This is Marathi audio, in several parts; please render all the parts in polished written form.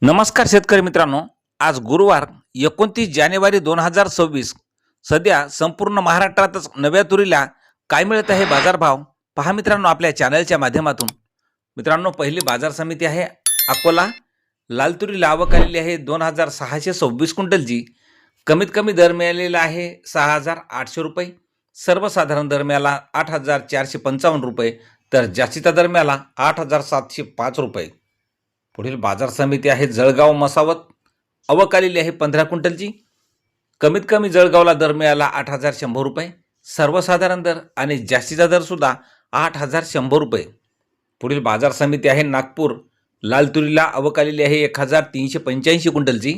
नमस्कार शेतकरी मित्रांनो, आज गुरुवार 29 जानेवारी 2026. सध्या संपूर्ण महाराष्ट्रातच नव्या तुरीला काय मिळत आहे बाजारभाव पहा मित्रांनो आपल्या चॅनलच्या माध्यमातून. मित्रांनो, पहिली बाजार समिती आहे अकोला. लाल तुरीला आवक आलेली आहे 2626 क्विंटलची. कमीत कमी दर मिळालेला आहे 6800 रुपये. सर्वसाधारण दर मिळाला 8455 रुपये, तर जास्तीचा दर मिळाला 8705 रुपये. पुढील बाजार समिती आहे जळगाव मसावत. आवक आलेली आहे 15 क्विंटलची. कमीत कमी जळगावला दर मिळाला 8100 रुपये. सर्वसाधारण दर आणि जास्तीचा दर सुद्धा 8100 रुपये. पुढील बाजार समिती आहे नागपूर. लाल तुरीला आवक आलेली आहे 1385 क्विंटलची.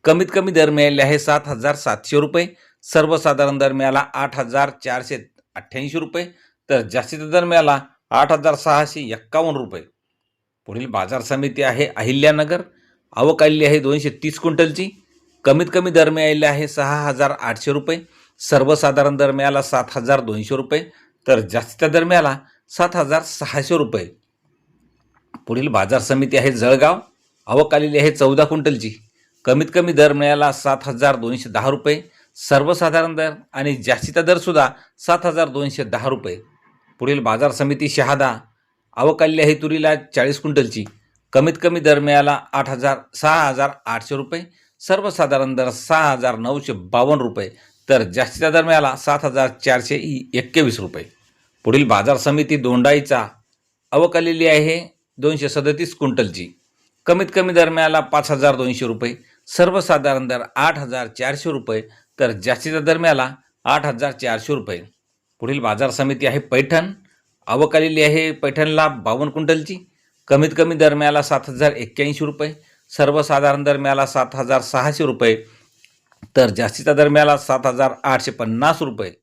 कमीत कमी दर मिळाले आहे 7700 रुपये. सर्वसाधारण दर मिळाला 8488 रुपये, तर जास्तीचा दर मिळाला 8651 रुपये. पुढील बाजार समिती आहे अहिल्यानगर. आवक आलेली आहे 230 क्विंटलची. कमीत कमी दर मिळाले आहे 6800 रुपये. सर्वसाधारण दर मिळाला 7200 रुपये, तर जास्तीचा दर मिळाला 7600 रुपये. पुढील बाजार समिती आहे जळगाव. आवक आलेली आहे 14 क्विंटलची. कमीत कमी दर मिळाला 7210 रुपये. सर्वसाधारण दर आणि जास्तीचा दरसुद्धा 7210 रुपये. पुढील बाजार समिती शहादा. आवक आलेली आहे तुरीला 40 क्विंटलची. कमीत कमी दर मिळाला 6800 रुपये. सर्वसाधारण दर 6952 रुपये, तर जास्तीचा दर मिळाला 7421 रुपये. पुढील बाजार समिती दोंडाईचा. आवक आलेली आहे 237 क्विंटलची. कमीत कमी दर मिळाला 5200 रुपये. सर्वसाधारण दर 8400 रुपये, तर जास्तीचा दर मिळाला 8400 रुपये. पुढील बाजार समिती आहे पैठण. आवक आलेली आहे पैठणला 52 क्विंटलची. कमीत कमी दर मिळाला 7081 रुपये. सर्वसाधारण दर मिळाला 7600 रुपये, तर जास्तीचा दर मिळाला 7850 रुपये.